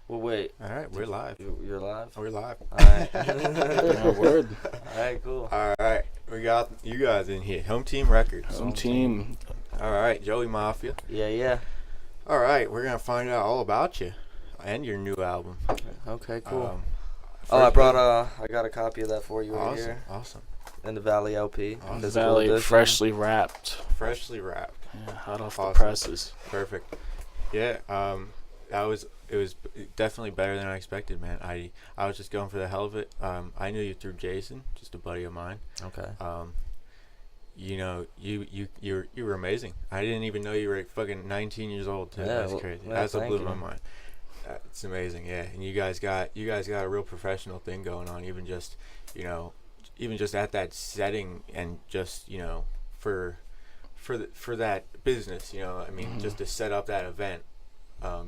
Well, wait. All right, we're live. You're live? We're live. All right. Yeah, word. All right, cool. All right, we got you guys in here. Home Team Records. Home team. All right, Joey Mafia. Yeah. All right, we're gonna find out all about you and your new album. Okay, cool. First I brought I got a copy of that for you right Awesome, here awesome. in the Valley LP. Awesome. Physical Valley edition. freshly wrapped. Freshly wrapped. Yeah, hot off Awesome. the presses. Perfect. Yeah. It was definitely better than I expected, man. I was just going for the hell of it. I knew you through Jason, just a buddy of mine. Okay. You know, you were amazing. I didn't even know you were fucking 19 years old too. Yeah, That's well, crazy. yeah, That's what blew thank my you. mind. It's amazing, yeah. And you guys got a real professional thing going on, even just at that setting, and just for that business, I mean, just to set up that event.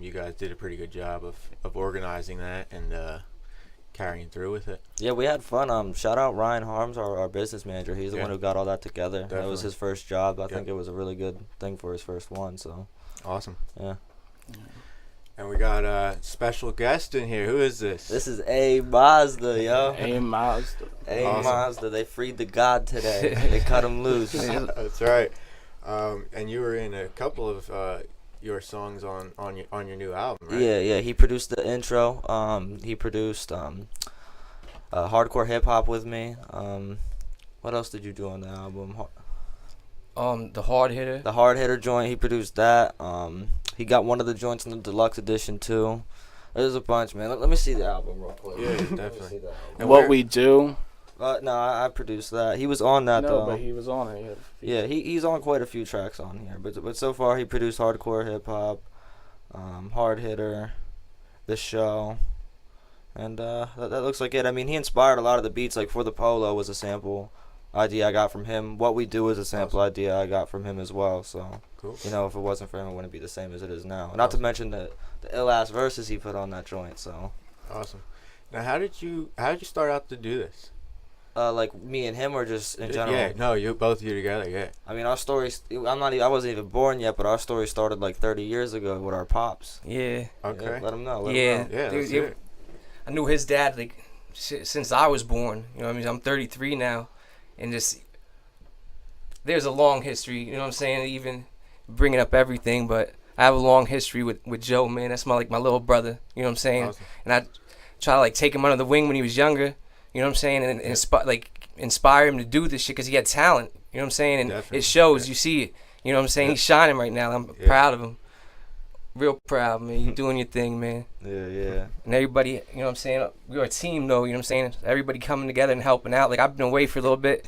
You guys did a pretty good job of organizing that and carrying through with it. Yeah, we had fun. Shout out Ryan Harms, our business manager. He's the one who got all that together. That was Definitely. his first job. I think it was a really good thing for his first one. So Awesome. yeah. And we got a special guest in here. Who is this? This is A Mazda, yo. A Mazda. A Awesome. Mazda. They freed the god today. They cut him loose. That's right. And you were in a couple of your songs on your new album, right? Yeah. He produced the intro. He produced hardcore hip hop with me. What else did you do on the album? The hard hitter. The hard hitter joint. He produced that. He got one of the joints in the deluxe edition too. There's a bunch, man. Let me see the album real quick. Yeah, Let me see definitely. the album. And What where- we do. No, I produced that. He was on that No, though. but he was on it. Yeah, he's on quite a few tracks on here, but so far he produced hardcore hip hop, hard hitter, the show, and that looks like it. I mean, he inspired a lot of the beats. Like For the Polo was a sample idea I got from him. What We Do is a sample idea I got from him as well. So Cool. if it wasn't for him, it wouldn't be the same as it is now. Not to mention the ill ass verses he put on that joint. So Awesome. Now, how did you start out to do this? like me and him, or just in general. Yeah, no, both of you together. Yeah. I mean, our stories. I wasn't even born yet, but our story started like 30 years ago with our pops. Yeah. Okay. Yeah, let him know. Yeah. Yeah, Dude, let's hear it. I knew his dad like since I was born. You know what I mean? I'm 33 now, and just there's a long history. You know what I'm saying? Even bringing up everything, but I have a long history with Joe, man. That's my little brother. You know what I'm saying? Awesome. And I try to take him under the wing when he was younger. You know what I'm saying? And inspire him to do this shit because he had talent. You know what I'm saying? And Definitely. it shows. Yeah. You see it. You know what I'm saying? Yeah. He's shining right now. I'm Yeah. proud of him. Real proud, man. You doing your thing, man. Yeah. And everybody, you know what I'm saying? We're a team, though. You know what I'm saying? Everybody coming together and helping out. Like, I've been away for a little bit.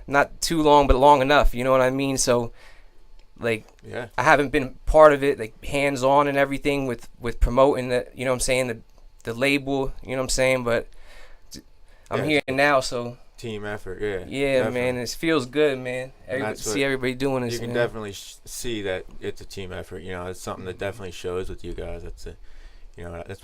Not too long, but long enough. You know what I mean? So, like, Yeah. I haven't been part of it, like, hands-on and everything with promoting the, you know what I'm saying, the label. You know what I'm saying? But I'm Yeah. here now, so... Team effort. Yeah. Yeah, definitely. man, it feels good, man. that's what- See everybody doing this. You can man. definitely see that it's a team effort. It's something that definitely shows with you guys. That's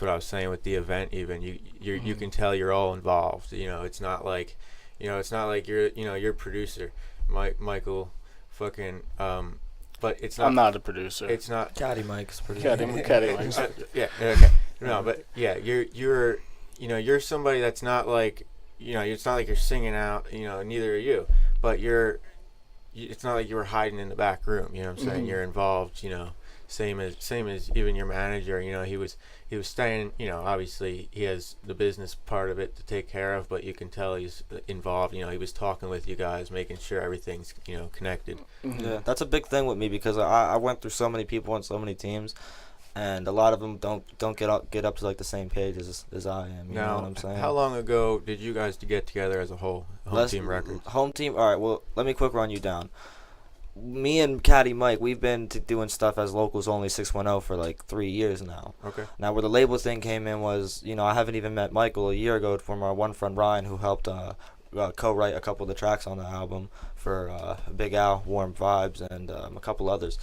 what I was saying with the event. Even you can tell you're all involved. It's not like, you're producer, Michael, fucking. But it's not. I'm not a producer. It's not. Caddy Mike's pretty Caddy Mike's. Yeah. Okay. No, but yeah, you're somebody that's not like. It's not like you're singing out. Neither are you. But it's not like you were hiding in the back room. You know what I'm saying? Mhm. You're involved. Same as even your manager. He was staying. Obviously he has the business part of it to take care of, but you can tell he's involved. He was talking with you guys, making sure everything's connected. Yeah, that's a big thing with me because I went through so many people on so many teams, and a lot of them don't get up to like the same page as I am. You know what I'm saying? How long ago did you guys get together as a whole? Home Team Records. Home team. All right. Well, let me quick run you down. Me and Caddy Mike, we've been doing stuff as locals only 610 for like 3 years now. Okay. Now, where the label thing came in was, I haven't even met Michael a year ago from our one friend Ryan, who helped co-write a couple of the tracks on the album for Big Al, Warm Vibes, and a couple others.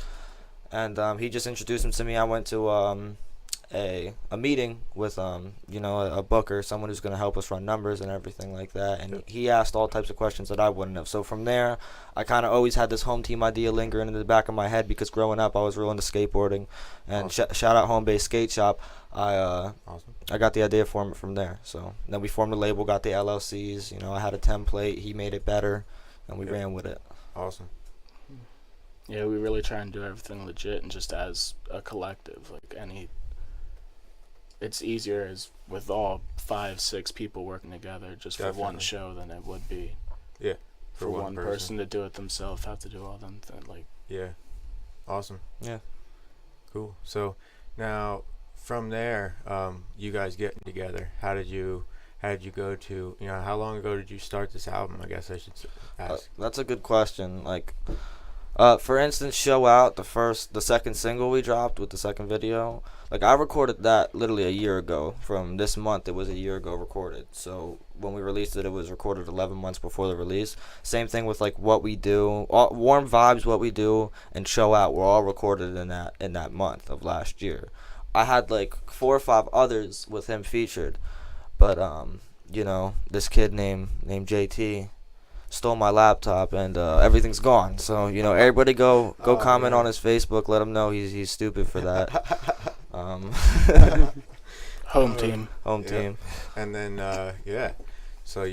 And he just introduced him to me. I went to a meeting with a booker, someone who's going to help us run numbers and everything like that, and Yep. he asked all types of questions that I wouldn't have. So from there, I kind of always had this home team idea lingering in the back of my head because growing up I was real into skateboarding, and Awesome. shout out Home Base Skate Shop. Awesome. I got the idea for it from there. So then we formed a label, got the LLCs. I had a template. He made it better, and we Yep. ran with it. Awesome. Yeah, we really try and do everything legit and just as a collective. Like it's easier as with all 5-6 people working together just for one Definitely. show than it would be Yeah. for one person to do it themselves. Have to do all them like. Yeah. Awesome. Yeah. Cool. So now from there, you guys getting together. How did you go to, how long ago did you start this album? I guess I should ask. That's a good question. Like, for instance, Show Out, the second single we dropped with the second video. Like, I recorded that literally a year ago. From this month, it was a year ago recorded. So when we released it, it was recorded 11 months before the release. Same thing with like What We Do, Warm Vibes, What We Do, and Show Out were all recorded in that month of last year. I had like 4 or 5 others with him featured, but this kid named JT stole my laptop and everything's gone. So everybody go comment on his Facebook. Let him know he's stupid for that. Home team. Home Yeah. team. And then yeah. So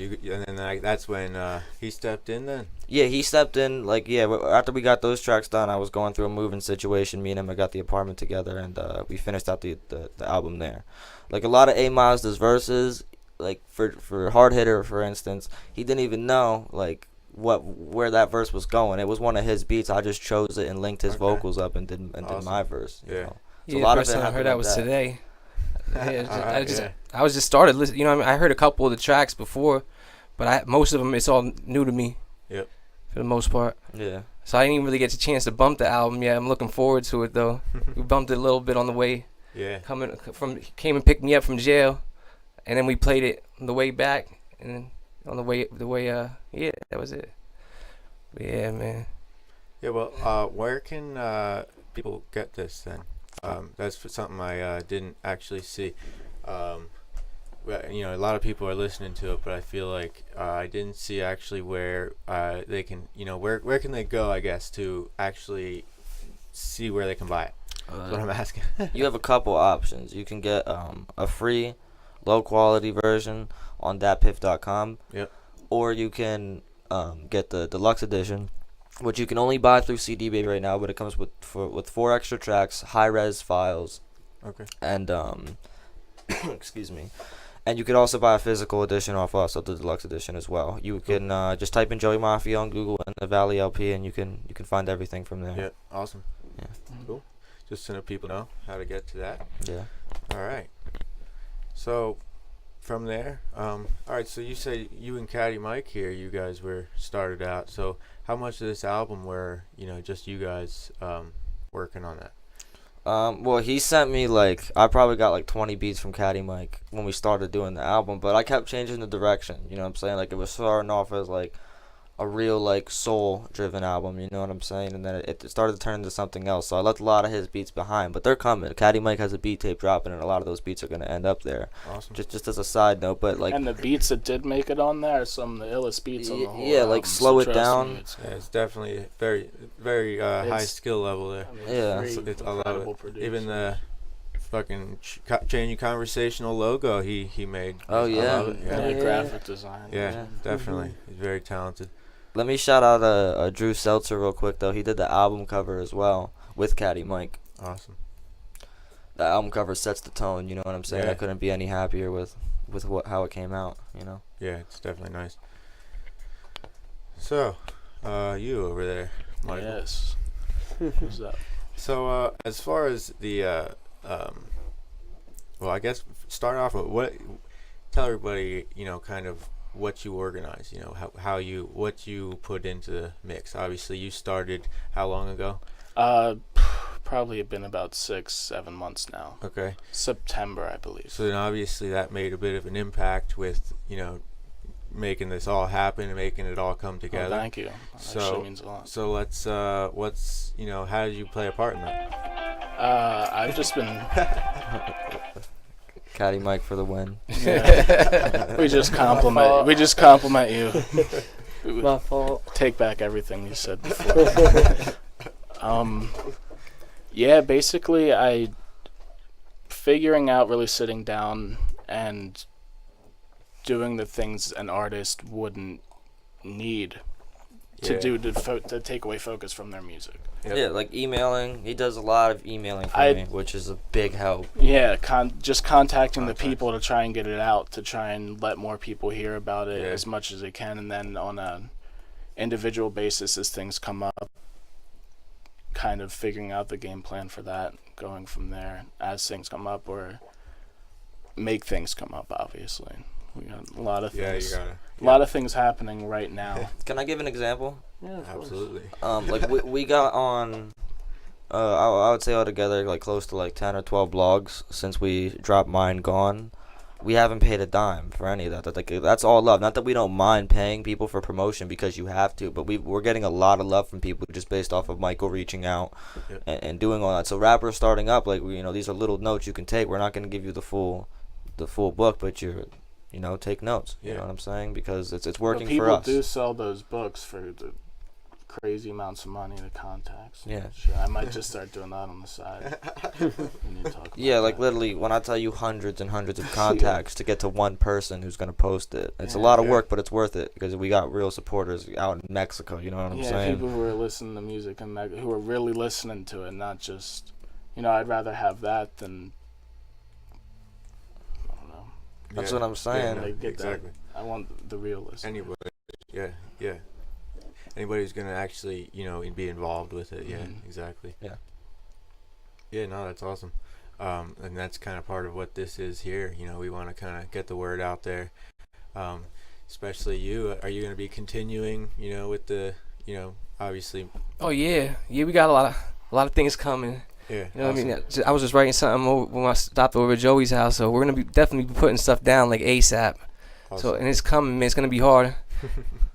that's when he stepped in then. Yeah, he stepped in. Like, yeah, after we got those tracks done, I was going through a moving situation. Me and him, I got the apartment together, and we finished out the album there. Like, a lot of A Mazda's verses, like for Hard Hitter, for instance, he didn't even know like where that verse was going. It was one of his beats. I just chose it and linked his Okay. vocals up and did Awesome. my verse. Yeah. So Yeah, a lot the of first it time I happened heard that like was that. today. Yeah. I was just started listening. I heard a couple of the tracks before, but most of them it's all new to me. Yep. For the most part. Yeah. So I didn't even really get a chance to bump the album yet. I'm looking forward to it though. We bumped it a little bit on the way Yeah. came and picked me up from jail, and then we played it on the way back, and then on the way yeah, that was it. But yeah, man. Yeah. Well, where can people get this then? That's something I didn't actually see. Well, a lot of people are listening to it, but I feel like I didn't see actually where they can, where can they go, I guess, to actually see where they can buy it. That's what I'm asking. You have a couple options. You can get a free, low quality version on datpiff.com. Yep. Or you can get the deluxe edition, which you can only buy through CD Baby right now, but it comes with 4 extra tracks, high res files, Okay. and excuse me. And you could also buy a physical edition off us of the deluxe edition as well. You can just type in Joey Mafia on Google and the Valley LP, and you can find everything from there. Yeah. Awesome. Yeah. Cool. Just so that people know how to get to that. Yeah. All right. So from there, all right. So you say you and Caddy Mike here, you guys were started out. So how much of this album were just you guys working on that? Well, he sent me I probably got 20 beats from Caddy Mike when we started doing the album, but I kept changing the direction. You know what I'm saying? Like, it was starting off as a real soul driven album. You know what I'm saying? And then it started to turn into something else. So I left a lot of his beats behind, but they're coming. Caddy Mike has a beat tape dropping, and a lot of those beats are gonna end up there. Awesome. Just as a side note, but And the beats that did make it on there are some of the illest beats on the whole yeah, album, Slow It trust Down. me, Yeah, it's definitely very, very high It's- skill level there. I mean, Yeah. very I love incredible it. producer. Even the fucking Change Conversational logo he made. Oh, I yeah. love it. yeah, Yeah. graphic design. Yeah, Yeah. definitely. He's very talented. Let me shout out Drew Seltzer real quick though. He did the album cover as well with Caddy Mike. Awesome. The album cover sets the tone. You know what I'm saying? Yeah. I couldn't be any happier with how it came out. Yeah, it's definitely nice. So, you over there, Michael. Yes. Who's up? So, as far as the, well, I guess start off with tell everybody, kind of what you organize, what you put into the mix. Obviously, you started how long ago? Probably been about 6-7 months now. Okay. September, I believe. So then obviously that made a bit of an impact with, making this all happen and making it all come Oh, together. thank you. That So- actually means a lot. So let's, how did you play a part in that? I've just been Caddy Mike for the win. Yeah. We just compliment you. My fault. Take back everything you said before. Yeah, basically figuring out, really sitting down and doing the things an artist wouldn't need to do to take away focus from their music. Yep. Yeah, like emailing. He does a lot of emailing for me, which is a big help. Yeah, just contacting the people to try and get it out, to try and let more people hear about it as much as they can, and then on a individual basis as things come up, kind of figuring out the game plan for that, going from there as things come up, or make things come up. Obviously, we got a lot of things. A lot of things happening right now. Can I give an example? Yeah, Absolutely. Like we got on, I would say altogether like close to like 10 or 12 blogs since we dropped Mine Gone. We haven't paid a dime for any of that. That's all love. Not that we don't mind paying people for promotion because you have to, but we're getting a lot of love from people just based off of Michael reaching out and doing all that. So rappers starting up, like these are little notes you can take. We're not going to give you the full book, but take notes. You know what I'm saying? Because it's working for us. People do sell those books for the crazy amounts of money to contacts. Yeah. Sure, I might just start doing that on the side. Like literally, when I tell you hundreds and hundreds of contacts to get to one person who's gonna post it, it's a lot of work, but it's worth it because we got real supporters out in Mexico. You know what I'm saying? People who are listening to music and who are really listening to it, not just, I'd rather have that than. I don't know. That's what I'm saying. Yeah, Get exactly. That. I want the real listener. Anybody, yeah. Anybody who's gonna actually, be involved with it. Yeah, exactly. Yeah. Yeah, no, that's awesome. And that's kind of part of what this is here. We want to kind of get the word out there. Especially you. Are you gonna be continuing, with the, obviously? Oh yeah, we got a lot of things coming. Yeah. You know what I mean? I was just writing something when I stopped over at Joey's house, so we're gonna definitely be putting stuff down like ASAP. Awesome. So and it's coming, man. It's gonna be hard.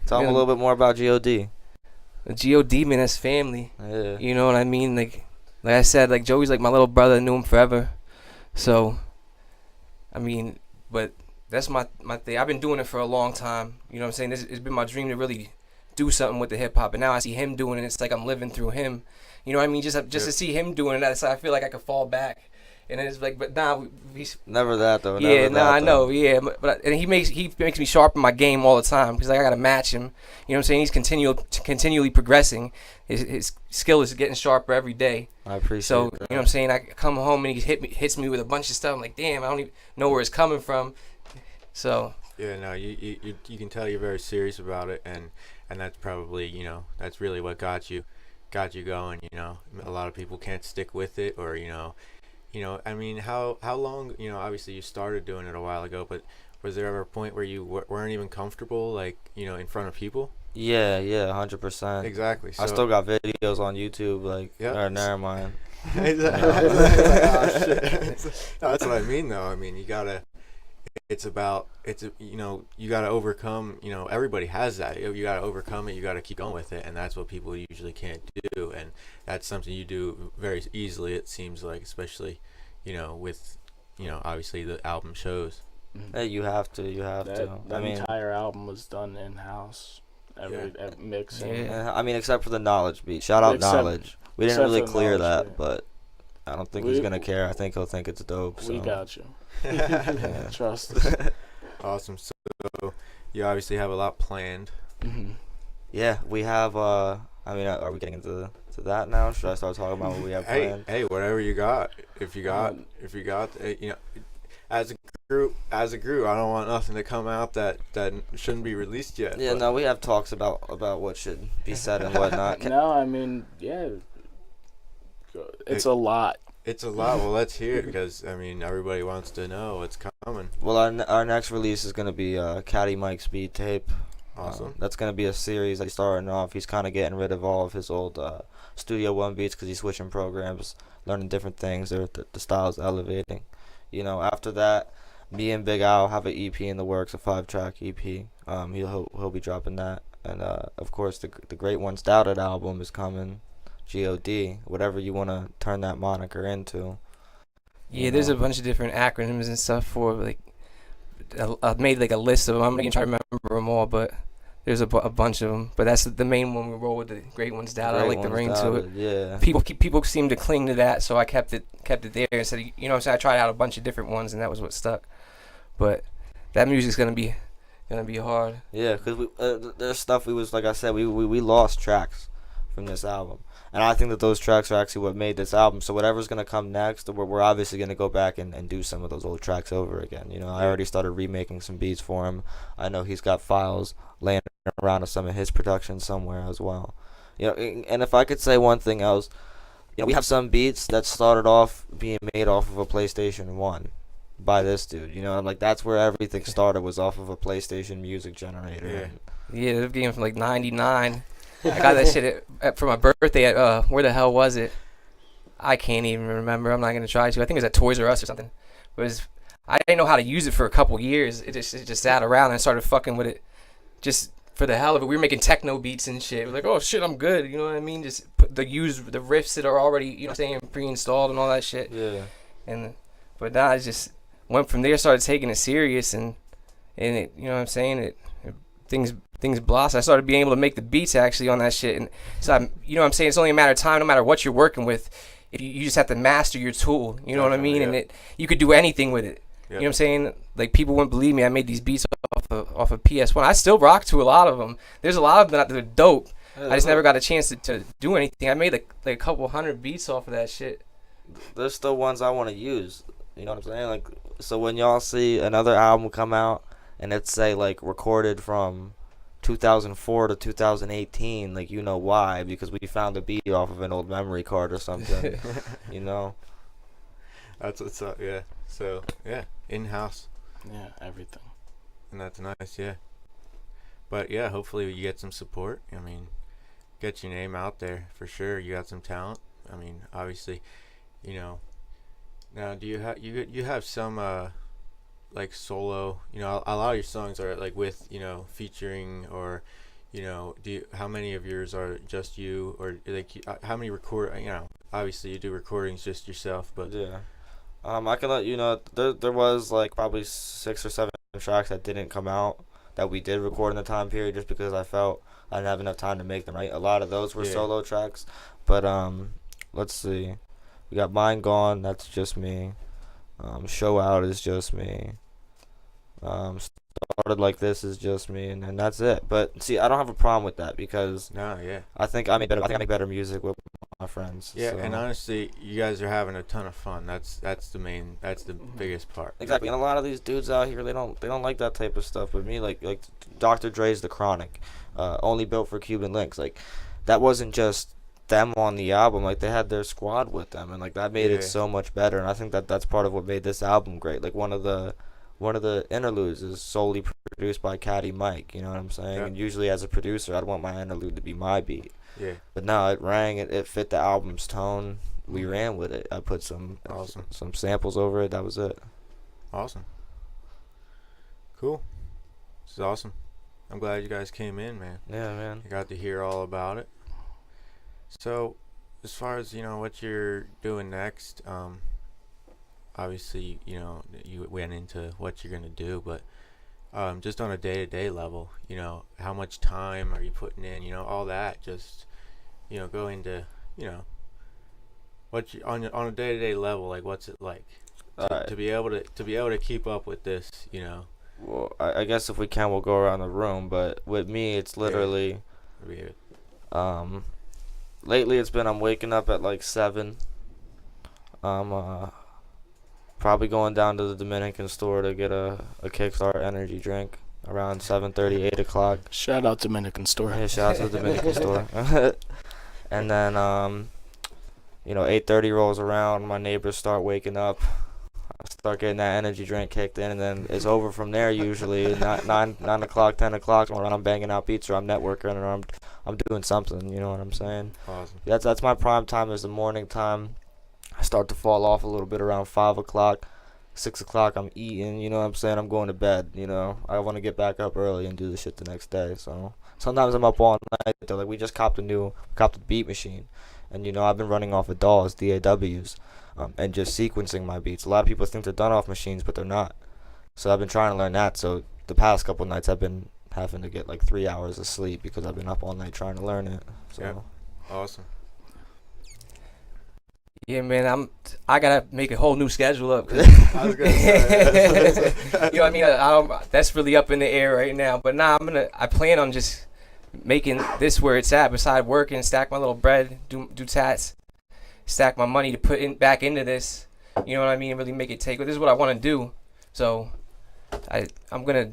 Tell them a little bit more about God. God, man, that's family. Yeah. You know what I mean? Like I said, like Joey's like my little brother. I knew him forever. So, I mean, but that's my thing. I've been doing it for a long time. You know what I'm saying? It's been my dream to really do something with the hip hop, and now I see him doing it. It's like I'm living through him. You know what I mean? Just to see him doing it, so I feel like I could fall back. And it's like, but nah, never that though. Yeah, I know. Yeah, but and he makes me sharpen my game all the time because like I gotta match him. You know what I'm saying? He's continually progressing. His skill is getting sharper every day. I appreciate. So that. you know what I'm saying? I come home and he hits me with a bunch of stuff. I'm like, damn, I don't even know where it's coming from. So yeah, no, you can tell you're very serious about it, and that's probably that's really what got you going. A lot of people can't stick with it, or I mean, how long, obviously you started doing it a while ago, but was there ever a point where you weren't even comfortable, like, in front of people? Yeah, 100%. Exactly. So I still got videos on YouTube, like, never mind. Oh, shit. No, that's what I mean, though. I mean, you gotta overcome, everybody has that. You gotta overcome it, you gotta keep going with it, and that's what people usually can't do, and that's something you do very easily, it seems like, especially, with, obviously the album shows. Hey, you have to. That entire album was done in-house. Every mixing. Yeah, I mean, except for the Knowledge beat. Shout out Knowledge. We didn't really clear that, but I don't think he's gonna care. I think he'll think it's dope. So. We got you. Yeah. Trust us. Awesome. So you obviously have a lot planned. Mm-hmm. Yeah, we have. I mean, are we getting into that now? Should I start talking about what we have planned? Hey, whatever you got. If you got, as a group, I don't want nothing to come out that shouldn't be released yet. Yeah, no, we have talks about what should be said and whatnot. No, I mean, yeah, it's a lot. It's a lot. Well, let's hear it because I mean everybody wants to know what's coming. Well, our next release is gonna be Caddy Mike's beat tape. Awesome. That's gonna be a series that he's starting off. He's kind of getting rid of all of his old Studio One beats because he's switching programs, learning different things. The style's elevating. After that, me and Big Al have an EP in the works, a 5-track EP. He'll be dropping that, and of course the Great Ones Doubted album is coming. God, whatever you want to turn that moniker into. Yeah, there's a bunch of different acronyms and stuff for like. I've made like a list of them. I'm gonna try to remember them all, but there's a bunch of them. But that's the main one. We roll with the great ones down. I like the ring to it. Yeah. People seem to cling to that, so I kept it there. And said, you know, so I tried out a bunch of different ones, and that was what stuck. But that music's gonna be hard. Yeah, because there's stuff we was, like I said, we lost tracks from this album. And I think that those tracks are actually what made this album. So whatever's going to come next, we're obviously going to go back and do some of those old tracks over again. You know, I already started remaking some beats for him. I know he's got files laying around of some of his production somewhere as well. You know, and if I could say one thing else, you know, we have some beats that started off being made off of a PlayStation 1 by this dude. You know, like that's where everything started, was off of a PlayStation music generator. Yeah, the game from like '99. I got that shit for my birthday at, where the hell was it? I can't even remember. I'm not going to try to. I think it was at Toys R Us or something. I didn't know how to use it for a couple years. It just sat around and I started fucking with it just for the hell of it. We were making techno beats and shit. We're like, oh shit, I'm good. You know what I mean? Just use the riffs that are already, you know what I'm saying, pre-installed and all that shit. Yeah. But now I just went from there, started taking it serious, and it, you know what I'm saying, things blossom. I started being able to make the beats actually on that shit, and so you know what I'm saying, it's only a matter of time. No matter what you're working with, if you just have to master your tool. You know what I mean? Yeah. And you could do anything with it. Yep. You know what I'm saying? Like, people wouldn't believe me. I made these beats off of PS1. I still rock to a lot of them. There's a lot of them that are dope. I just never got a chance to do anything. I made like a couple hundred beats off of that shit. There's still ones I want to use. You know what I'm saying? Like, so when y'all see another album come out and it's say like recorded from 2004 to 2018, like, you know why? Because we found a beat off of an old memory card or something. You know. That's what's up. Yeah. So yeah, in house. Yeah, everything. And that's nice. Yeah. But yeah, hopefully you get some support. I mean, get your name out there for sure. You got some talent. I mean, obviously, you know. Now, do you have you have some like solo? You know, a lot of your songs are like with, you know, featuring, or, you know, how many of yours are just you, or like how many you know, obviously you do recordings just yourself, but yeah. I can let you know there was like probably 6 or 7 tracks that didn't come out that we did record in the time period, just because I felt I didn't have enough time to make them, right? A lot of those were solo tracks, but let's see. We got Mine Gone, that's just me. Show Out is just me. Started Like This is just me, and that's it. But see, I don't have a problem with that, because I think I make better music with my friends. Yeah, so. and honestly, you guys are having a ton of fun. That's the biggest part. Exactly, and a lot of these dudes out here, they don't like that type of stuff. But me, like Dr. Dre's The Chronic, Only Built for Cuban Links, like that wasn't just them on the album, like they had their squad with them, and like that made it so much better. And I think that's part of what made this album great. Like one of the interludes is solely produced by Caddy Mike, you know what I'm saying? Yeah. And usually as a producer, I'd want my interlude to be my beat. Yeah. But no, it rang, it fit the album's tone. We ran with it. I put some samples over it. That was it. Awesome. Cool. This is awesome. I'm glad you guys came in, man. Yeah, man. I got to hear all about it. So, as far as, you know, what you're doing next, obviously, you know, you went into what you're going to do, but just on a day-to-day level, you know, how much time are you putting in, you know, all that, just, you know, go into, you know, what you, on a day-to-day level, like, what's it like to be able to keep up with this, you know? Well, I guess if we can, we'll go around the room, but with me, it's literally, lately it's been, I'm waking up at like 7, probably going down to the Dominican store to get a Kickstart energy drink around 7:30, 8 o'clock. Shout out Dominican store. Yeah, shout out to the Dominican store. And then, you know, 8:30 rolls around, my neighbors start waking up. I start getting that energy drink kicked in, and then it's over from there usually. 9 o'clock, 10 o'clock, when I'm banging out beats, or I'm networking, or I'm doing something, you know what I'm saying? Awesome. That's my prime time, is the morning time. I start to fall off a little bit around 5 o'clock, 6 o'clock. I'm eating, you know what I'm saying? I'm going to bed, you know. I want to get back up early and do the shit the next day. So sometimes I'm up all night. Like, we just copped the beat machine, And I've been running off of DAWs, and just sequencing my beats. A lot of people think they're done off machines, but they're not. So I've been trying to learn that. So the past couple nights I've been having to get like 3 hours of sleep because I've been up all night trying to learn it. So Yeah. Awesome. Yeah, man, I gotta make a whole new schedule up. I was gonna say. You know what I mean? That's really up in the air right now. But nah, I plan on just making this where it's at. Beside working, stack my little bread, do tats, stack my money to put back into this. You know what I mean? Really make it take. This is what I want to do. So I'm gonna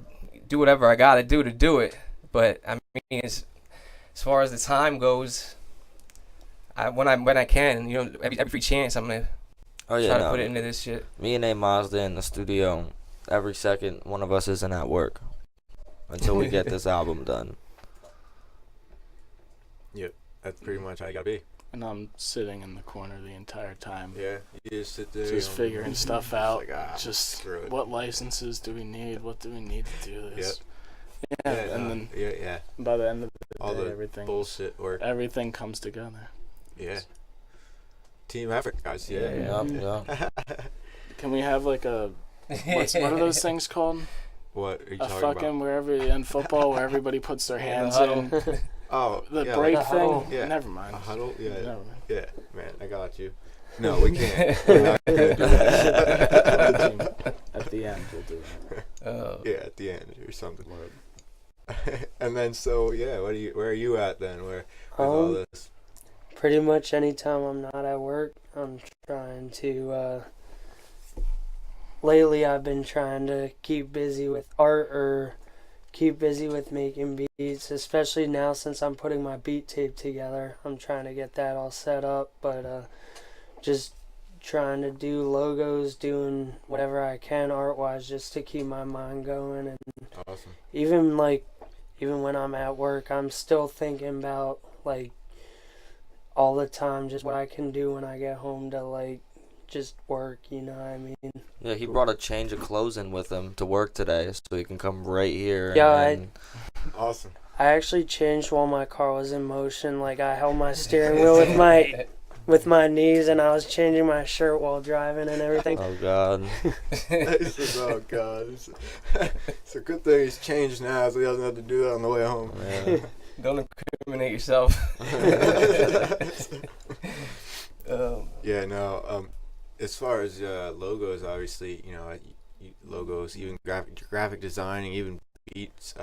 do whatever I gotta do to do it. But I mean, as far as the time goes, when I can, every free chance, I'm gonna try to put it into this shit. Me and A Mazda in the studio, every second one of us isn't at work until we get this album done. Yep, that's pretty much how you gotta be. And I'm sitting in the corner the entire time. Yeah, you just sit there. Just figuring stuff out. Like, just what licenses do we need? What do we need to do this? Yep. Yeah, and then by the end of the all day, the everything bullshit everything comes together. Yeah. Team effort, guys. Yeah. Can we have like what are those things called? What are you A talking fucking about? in football where everybody puts their hands in. Oh, The yeah, break like thing? Yeah. Never mind. A huddle? Yeah. Never mind. Yeah, man, I got you. No, we can't. We're not gonna do that. At the end, we'll do that. Yeah, at the end or something. And then, where are you at then? Where with all this? Pretty much anytime I'm not at work, I'm trying to, lately I've been trying to keep busy with art or keep busy with making beats, especially now since I'm putting my beat tape together. I'm trying to get that all set up, but just trying to do logos, doing whatever I can art-wise just to keep my mind going. And Awesome. even when I'm at work, I'm still thinking about like all the time just what I can do when I get home to like just work, you know what I mean? Yeah, he brought a change of clothes in with him to work today so he can come right here. Yeah, Awesome. I actually changed while my car was in motion. Like I held my steering wheel with my knees, and I was changing my shirt while driving and everything. Oh God. He says, "Oh God." It's a good thing he's changed now, so he doesn't have to do that on the way home. Yeah. Don't incriminate yourself. Yeah, no. As far as logos, obviously, logos, even graphic designing, even beats.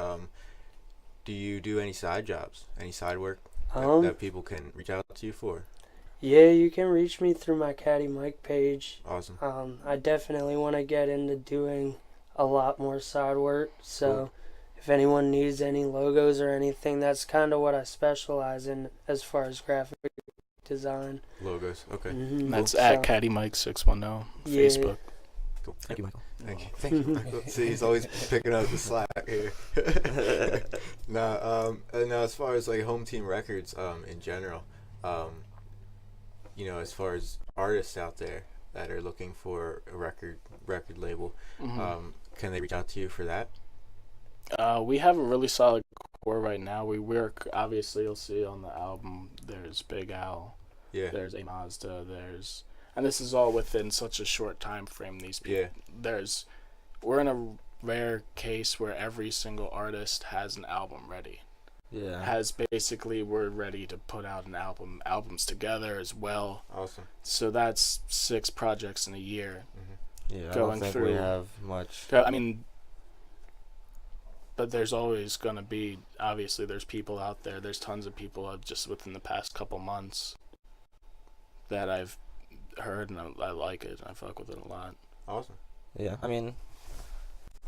Do you do any side jobs, any side work that people can reach out to you for? Yeah, you can reach me through my Caddy Mike page. Awesome. I definitely want to get into doing a lot more side work. So Cool. if anyone needs any logos or anything, that's kind of what I specialize in as far as graphic design. Logos. Okay. Mm-hmm. That's at Caddy Mike 610 Yeah. Facebook. Cool. Thank you, Michael. Thank you, Michael. See, he's always picking up the slack here. Now, as far as like home team records, in general, as far as artists out there that are looking for a record label, can they reach out to you for that? We have a really solid core right now. We work, obviously, you'll see on the album, there's Big Al, Yeah. there's A Mazda, and this is all within such a short time frame. These people, Yeah. We're in a rare case where every single artist has an album ready. Yeah. We're ready to put out albums together as well. Awesome. So that's 6 projects in a year. Yeah. I Going don't think through- we have much. I mean, but there's always going to be, obviously there's people out there, there's tons of people just within the past couple months that I've heard, and I like it. I fuck with it a lot. Awesome. Yeah. I mean,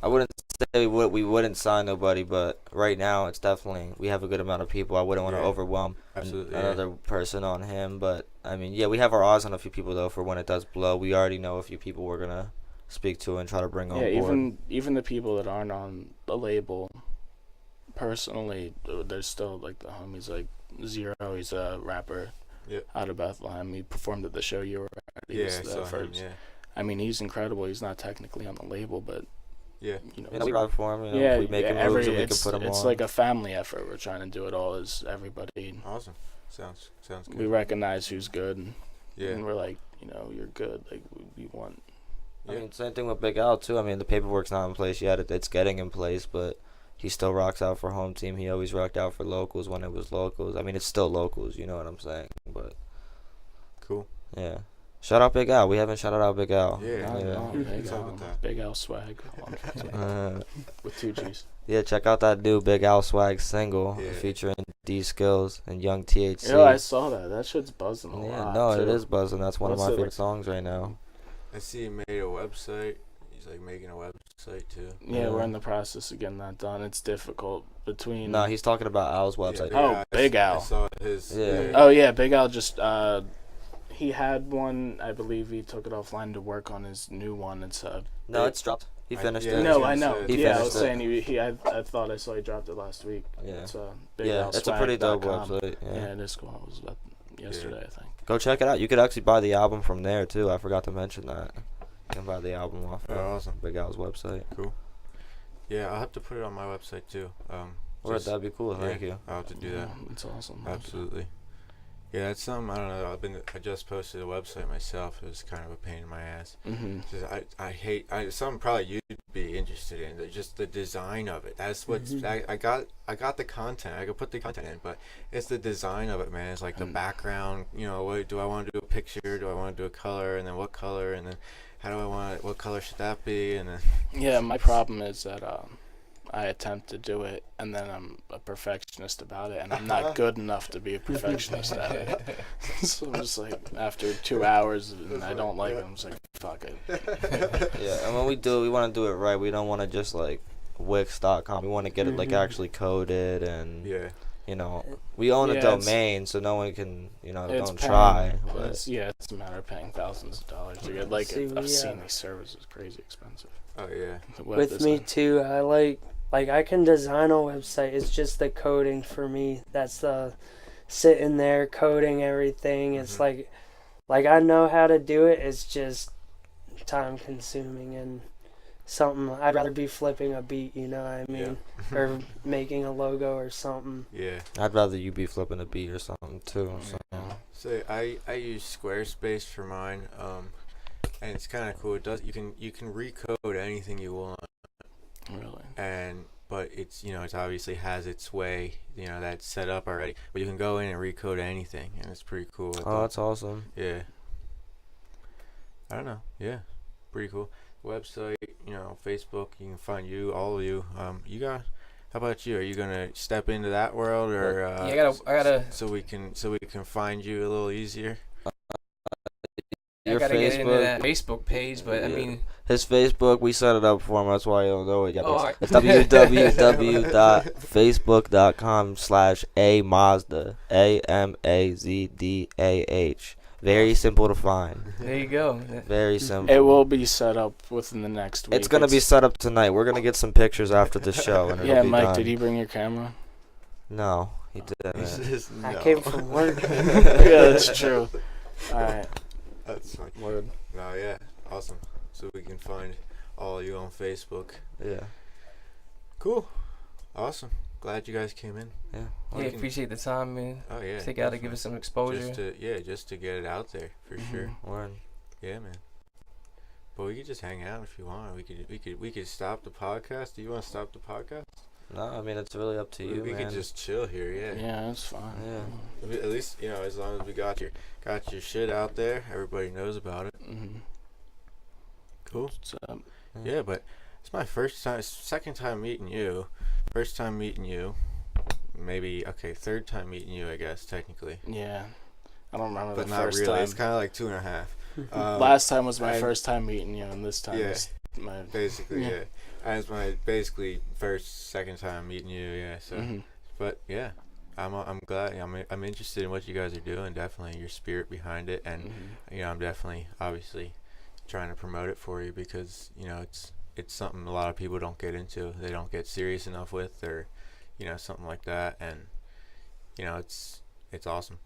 I wouldn't say we wouldn't sign nobody, but right now it's definitely we have a good amount of people. I wouldn't want to overwhelm Absolutely, another person on him, but I mean, yeah, we have our eyes on a few people though for when it does blow. We already know a few people we're gonna speak to and try to bring on board. Even the people that aren't on the label, personally, there's still like the homies like Zero. He's a rapper out of Bethlehem. He performed at the show you were at. He was the first. I mean, he's incredible. He's not technically on the label, but we ride for him. If we make moves and we can put him on. It's like a family effort. We're trying to do it all as everybody. Awesome. Sounds good. We recognize who's good, and Yeah. we're like, you're good. Like we want. I Yeah. mean, same thing with Big Al too. I mean, the paperwork's not in place yet. It's getting in place, but he still rocks out for home team. He always rocked out for locals when it was locals. I mean, it's still locals. You know what I'm saying? But Cool. yeah, shout out Big Al. We haven't shouted out Big Al. Yeah. Big What's up Al, with that? Big Al swag with 2 G's. Yeah, check out that new Big Al swag single Yeah. featuring D Skills and Young THC. Yo, I saw that. That shit's buzzing a Yeah, lot. no, too. it is buzzing. That's one What's of my it favorite like? songs right now. I see he made a website. He's like making a website too. Yeah, we're in the process of getting that done. It's difficult between. No, he's talking about Al's website. Oh, Big Al. I saw his. Yeah. Oh yeah, Big Al just he had one. I believe he took it offline to work on his new one. It's No, it's dropped. He finished yeah, it. no, that's I what know. he said. He Yeah, I was finished saying he. I thought I saw he dropped it last week. Yeah. It's Yeah, it's a pretty dope BigAlSwag.com. website. Yeah, Yeah. it is cool. It was about yesterday, I think. Go check it out. You could actually buy the album from there too. I forgot to mention that. You can buy the album off Oh, awesome. Big Al's website. Cool. Yeah, I'll have to put it on my website too. Or Just- that'd be cool. yeah, Thank you. I'll have to do that. Yeah, it's awesome. Absolutely. Yeah, that's something I don't know. I just posted a website myself. It was kind of a pain in my ass. Mm-hmm. Just, I hate something probably you'd be interested in. Just the design of it. That's what's I got the content. I could put the content in, but it's the design of it, man. It's like the background. What do I want to do? A picture? Do I want to do a color? And then what color? And then how do I want it? What color should that be? And then Yeah, my problem is that I attempt to do it, and then I'm a perfectionist about it, and I'm not good enough to be a perfectionist at it. So I'm just like, after 2 hours, and I don't like it, I'm just like, fuck it. Yeah, and when we do it, we want to do it right. We don't want to just like Wix.com. We want to get it like actually coded and yeah, we own a Yeah, it's- domain, so no one can It's don't paying- try. But It's a matter of paying thousands of dollars to get like See, I've seen these services crazy expensive. oh yeah, The web With me design. too, I like I can design a website. It's just the coding for me. That's the sitting there coding everything. It's like I know how to do it. It's just time consuming and something I'd rather be flipping a beat, you know what I mean? Or making a logo or something. yeah. I'd rather you be flipping a beat or something too. So. So I use Squarespace for mine, and it's kind of cool. You can recode anything you want, Really? but it's it obviously has its way, that's set up already. But you can go in and recode anything, and it's pretty cool. I Oh, thought. that's awesome. Yeah. I don't know. Yeah, pretty cool. Website, Facebook. You can find all of you. How about you? Are you gonna step into that world, or Yeah, I gotta. so we can find you a little easier? I Your gotta get into Facebook- that Facebook page, but I Yeah. mean, His Facebook, we set it up for him. That's why you don't know it yet. Oh, alright. It's www.facebook.com/amazdah. AMAZDAH. Very simple to find. there you go. Very simple. It will be set up within the next week. It's gonna be set up tonight. We're gonna get some pictures after the show, and it'll Yeah, be Mike, done. did you bring your camera? No, he He didn't. says I no. came from work. Yeah, that's true. Alright, That's fine. word. No, yeah, awesome. So we can find all of you on Facebook. Yeah. Cool. Awesome. Glad you guys came in. Yeah. Yeah, We can- appreciate the time, man. Oh yeah. Take out to give us some exposure. Just to get it out there for sure. Word. Yeah, man. But we could just hang out if you want. We could stop the podcast. Do you want to stop the podcast? No, I mean it's really up to you, we man. could just chill here. Yeah. Yeah, that's fine. Yeah. At least as long as we got your shit out there, everybody knows about it. Cool. What's up? Yeah, but it's my second time meeting you. First time meeting you. Maybe third time meeting you, I guess technically. Yeah. I don't remember But the not first really. time. It's kind of like 2.5. Last time was my I- first time meeting you, and this time Yeah. is my. Basically, Yeah. yeah. And it's my second time meeting you, yeah. So, but yeah, I'm glad. I'm interested in what you guys are doing. Definitely your spirit behind it, and I'm definitely obviously trying to promote it for you because it's something a lot of people don't get into. They don't get serious enough with, or something like that, and it's awesome.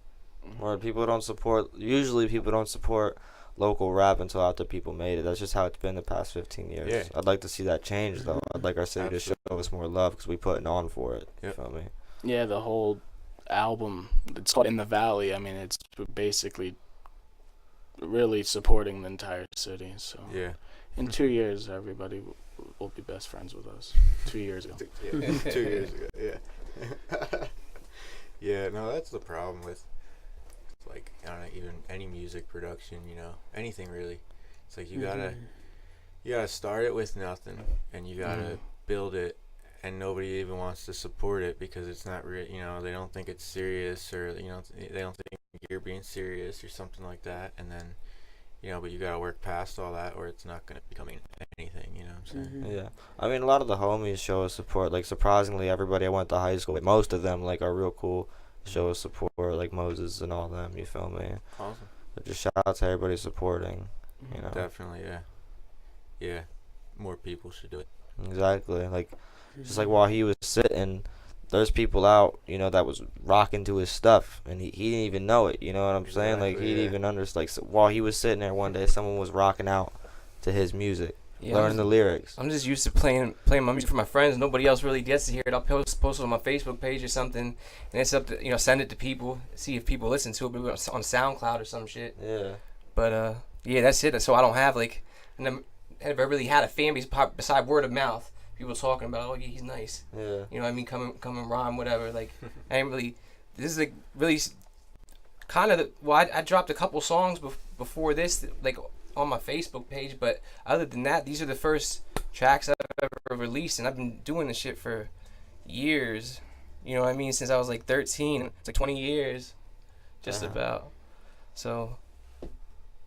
Where people don't support. Usually, people don't support local rap until after people made it. That's just how it's been the past 15 years. Yeah. I'd like to see that change, though. I'd like our city to show us more love because we putting on for it. Yep. You feel me? Yeah, the whole album. It's called In the Valley. I mean, it's basically really supporting the entire city. So Yeah. in 2 years, everybody will be best friends with us. 2 years ago. Yeah. 2 years ago. Yeah. Yeah. No, that's the problem with, like, I don't know, even any music production. You know, anything really. It's like you gotta start it with nothing, and you gotta build it, and nobody even wants to support it because it's not real. You know, they don't think it's serious, or they don't think you're being serious or something like that. And then, but you gotta work past all that, or it's not gonna become anything. You know what I'm saying? Yeah, I mean, a lot of the homies show us support. Like, surprisingly, everybody I went to high school with, most of them, like, are real cool. Show us support, like Moses and all them. You feel me? Awesome. But just shout out to everybody supporting. You know. Definitely, yeah. Yeah, more people should do it. Exactly. Like, just like while he was sitting, there's people out, that was rocking to his stuff, and he didn't even know it. You know what I'm saying? Like, he didn't even understand. Like, so while he was sitting there one day, someone was rocking out to his music, learning the lyrics. I'm just used to playing my music for my friends. Nobody else really gets to hear it. I'll post it on my Facebook page or something, and it's up to send it to people, see if people listen to it, maybe on SoundCloud or some shit. Yeah. But yeah, that's it. So I don't have never really had a fan base beside word of mouth. People talking about, oh yeah, he's nice. Yeah. You know what I mean? Come and rhyme, whatever. Like, I ain't really. This is like really kind of I dropped a couple songs before this, like on my Facebook page. But other than that, these are the first tracks I've ever released, and I've been doing this shit for years. You know what I mean? Since I was like 13. It's like 20 years, just about. So.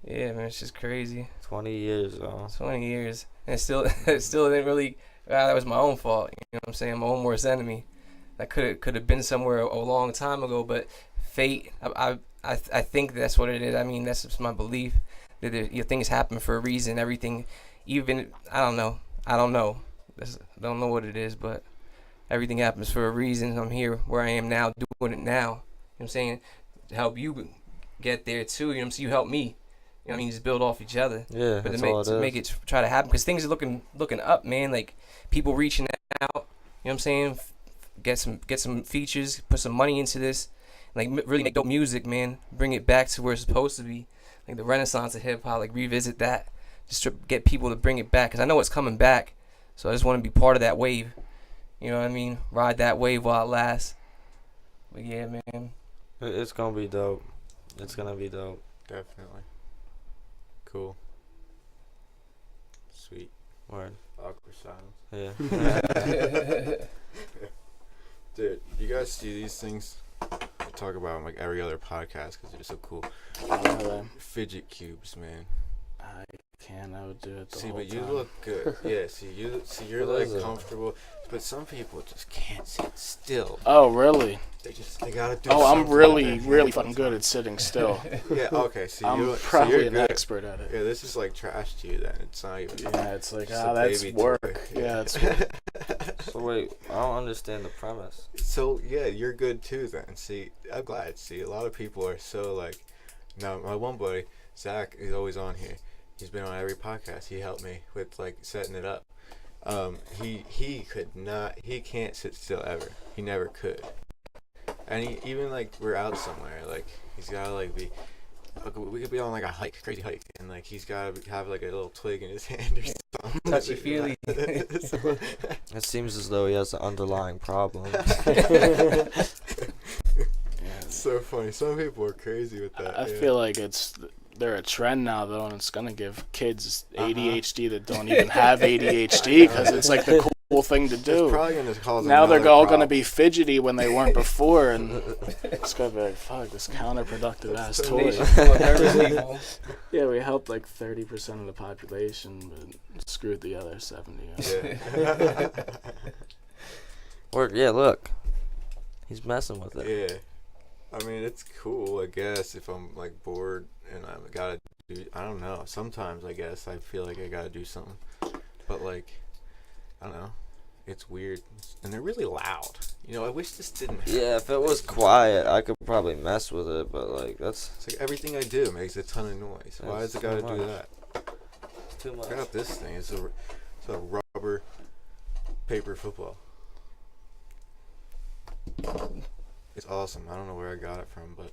Yeah, man, it's just crazy. 20 years, though. 20 years. And it still didn't really, that was my own fault. You know what I'm saying? My own worst enemy. That could have been somewhere a long time ago, but fate, I think that's what it is. I mean, that's just my belief. That things happen for a reason. Everything, even, I don't know. I don't know what it is, but everything happens for a reason. I'm here where I am now, doing it now. You know what I'm saying? To help you get there, too. You know what I'm saying? You help me. You know what I mean, just build off each other. Yeah, but to make it try to happen, because things are looking up, man. Like, people reaching out. You know what I'm saying? Get some features, put some money into this, like really make dope music, man. Bring it back to where it's supposed to be, like the renaissance of hip hop. Like, revisit that, just to get people to bring it back, because I know it's coming back. So I just want to be part of that wave. You know what I mean? Ride that wave while it lasts. But yeah, man. It's gonna be dope. It's gonna be dope. Definitely. Cool. Sweet. Word. Awkward silence. Yeah. Dude, you guys see these things? I talk about them like every other podcast because they're so cool. Fidget cubes, man. I would do it the See, whole but time. you look good. Yeah, you're What like is it? comfortable. But some people just can't sit still. Oh, really? They gotta do Oh, I'm something really, with their really hands. fucking good at sitting still. Yeah, okay, so I'm you're probably an good. expert at it. Yeah, this is like trash to you then. It's not even. Yeah, it's like, just a that's baby work. toy. Yeah, it's work. So wait, I don't understand the premise. So yeah, you're good too then. See, I'm glad. See, a lot of people are so like. Now my one buddy Zach is always on here. He's been on every podcast. He helped me with like setting it up. He could not. He can't sit still ever. He never could. And even like we're out somewhere, like he's gotta like be. We could be on like a crazy hike, and like he's gotta have like a little twig in his hand or something. Touchy feely. It seems as though he has an underlying problem. It's so funny. Some people are crazy with that. I feel like they're a trend now though, and it's gonna give kids ADHD that don't even have ADHD because it's like the cool thing to do. It's probably gonna cause now they're another all problem. gonna be fidgety when they weren't before, and it's gonna be like, fuck, this counterproductive ass toy. Yeah, we helped like 30% of the population, but screwed the other 70. Yeah. Or yeah, look, he's messing with it. Yeah. I mean, it's cool, I guess, if I'm like bored and I gotta do. I don't know. Sometimes I guess I feel like I gotta do something, but like, I don't know. It's weird, and they're really loud. I wish this didn't happen. Yeah, if it was quiet, I could probably mess with it, but like It's like everything I do makes a ton of noise. Why That's does it gotta too do much. that? it's too much. Check out this thing. It's a rubber paper football. It's awesome. I don't know where I got it from, but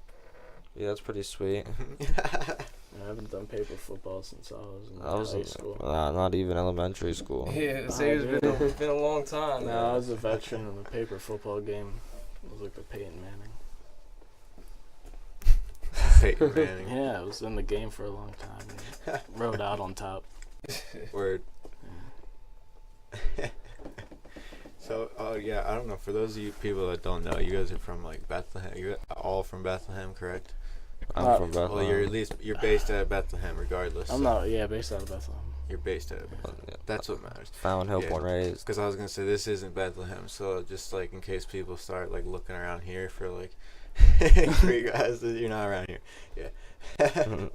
Yeah, that's pretty sweet. I haven't done paper football since I was in I was high in, school. not even elementary school. Yeah, say it's been a long time. No, I was a veteran in the paper football game. I was like the Peyton Manning. Peyton Manning. Yeah, I was in the game for a long time. Rode out on top. Word. So, yeah, I don't know. For those of you people that don't know, you guys are from like Bethlehem. You're all from Bethlehem, correct? I'm from Bethlehem. Well, you're based out of Bethlehem, regardless. I'm not. Yeah, based out of Bethlehem. You're based out of Bethlehem. Yeah. That's what matters. Found Hope Yeah. when raised. Because I was gonna say this isn't Bethlehem, so just like in case people start like looking around here for like for you guys, you're not around here. Yeah.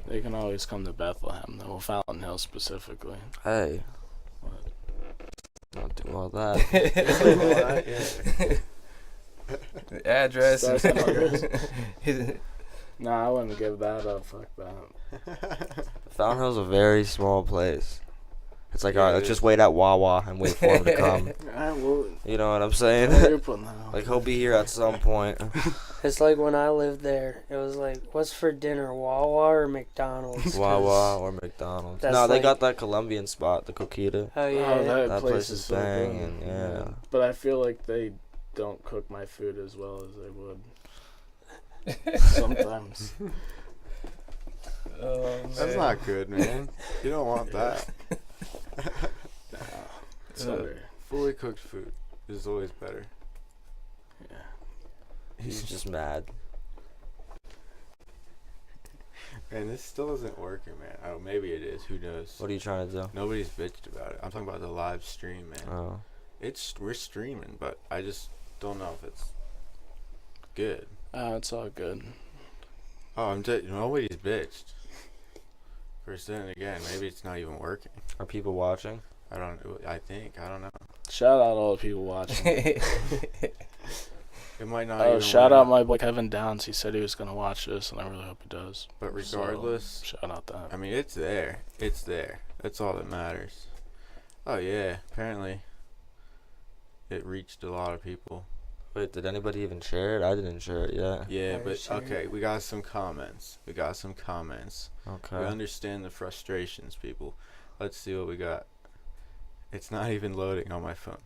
They can always come to Bethlehem, though, Fountain Hill specifically. Hey. What? Don't do all that. The address. Start some address. Nah, I wouldn't give that up. Fuck that. Fountain Hill's a very small place. It's like, Yeah, alright, it let's just is. wait at Wawa and wait for him to come. Alright, well, You know what I'm saying? you're putting that out. Like, he'll be here at some point. It's like when I lived there. It was like, what's for dinner, Wawa or McDonald's? 'Cause- Wawa or McDonald's. That's No, they like- got that Colombian spot, the Coquita. Oh yeah. Oh, That place is so banging, good. yeah. But I feel like they don't cook my food as well as they would. Sometimes. Oh, That's man. not good, man. You don't want that. It's better. Fully cooked food is always better. Yeah. He's just mad. Man, this still isn't working, man. Oh, maybe it is. Who knows? What are you trying to do? Nobody's bitched about it. I'm talking about the live stream, man. Oh. We're streaming, but I just don't know if it's good. It's all good. Oh, nobody's bitched. First then again, maybe it's not even working. Are people watching? I don't know. Shout out all the people watching. It might not Oh, even shout work. out my boy Kevin Downs. He said he was gonna watch this, and I really hope he does. But So, regardless, shout out that. I mean, it's there. It's there. That's all that matters. Oh yeah, apparently it reached a lot of people. Wait, did anybody even share it? I didn't share it yet. Yeah, I but shared okay, we got some comments. We Okay. understand the frustrations, people. Let's see what we got. It's not even loading on my phone.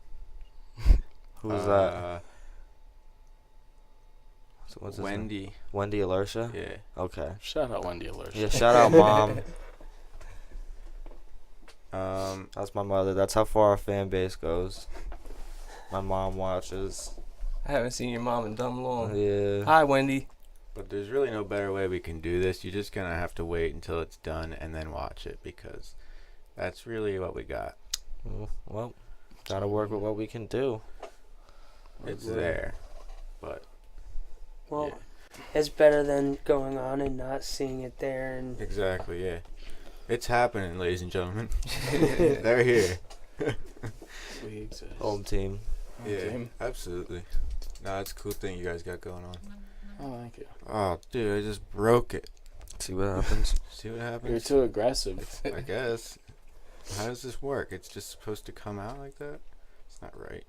Who's that? So what's his name? Wendy. Wendy Alertia? Yeah. Okay. Shout out Wendy Alert. Yeah, shout out, Mom. Um, That's my mother. That's how far our fan base goes. My mom watches. I haven't seen your mom in dumb long. Yeah. Hi, Wendy. but there's really no better way we can do this. You're just gonna have to wait until it's done and then watch it, because that's really what we got. Well, gotta work with what we can do. It's there, but Well, yeah. it's better than going on and not seeing it there. And Exactly, yeah. It's happening, ladies and gentlemen. They're here. We exist. Home team. Yeah, Team. absolutely. No, it's a cool thing you guys got going on. Oh, thank you. Oh, dude, I just broke it. See what happens. See what You're happens? too aggressive. I guess. How does this work? It's just supposed to come out like that? It's not right.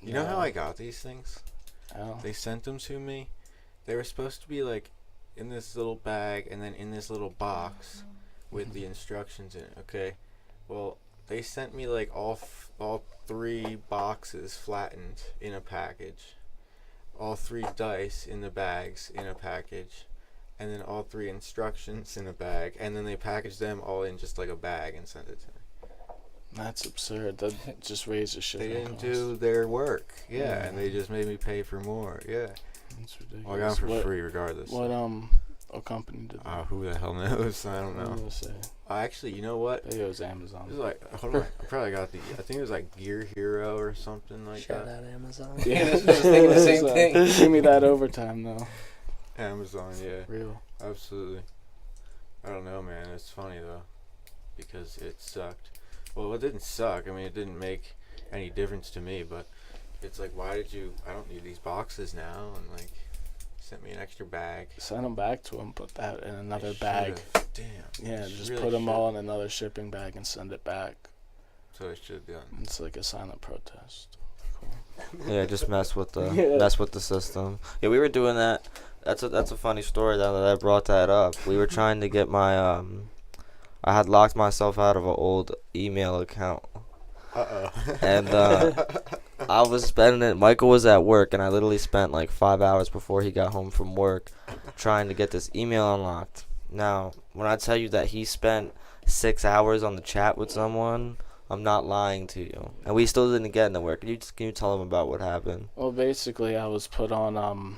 You know how I got these things? Oh. They sent them to me. They were supposed to be like in this little bag and then in this little box with the instructions in it. Okay. Well, they sent me like all 3 boxes flattened in a package, all 3 dice in the bags in a package, and then all 3 instructions in a bag, and then they packaged them all in just like a bag and sent it to me. That's absurd. That just raises shit. They didn't do their work. Yeah, and they just made me pay for more. Yeah. That's ridiculous. Well, I got them for What- free regardless. What company did that? Who the hell knows? I don't What know. did I say? Actually, you know what? Maybe it was Amazon. It was like, hold on, I probably got I think it was like Gear Hero or something like shout that. out Amazon. Yeah, I was thinking the same thing. Give me that overtime though. Amazon, yeah, Real. absolutely. I don't know, man. It's funny though, because it sucked. Well, it didn't suck. I mean, it didn't make any difference to me, but it's like, why did you? I don't need these boxes now, and like, sent me an extra bag. Send them back to him. Put that in I another bag. should've. Damn. Yeah, I just really put them all in should've. another shipping bag and send it back. So I should have done. It's like a silent protest. Cool. Yeah, just mess with the Yeah. mess with the system. Yeah, we were doing that. That's a funny story now that I brought that up. We were trying to get my I had locked myself out of an old email account. And I was spending it. Michael was at work, and I literally spent like 5 hours before he got home from work trying to get this email unlocked. Now, when I tell you that he spent 6 hours on the chat with someone, I'm not lying to you. And we still didn't get anywhere. Can you tell him about what happened? Well, basically, I was put on.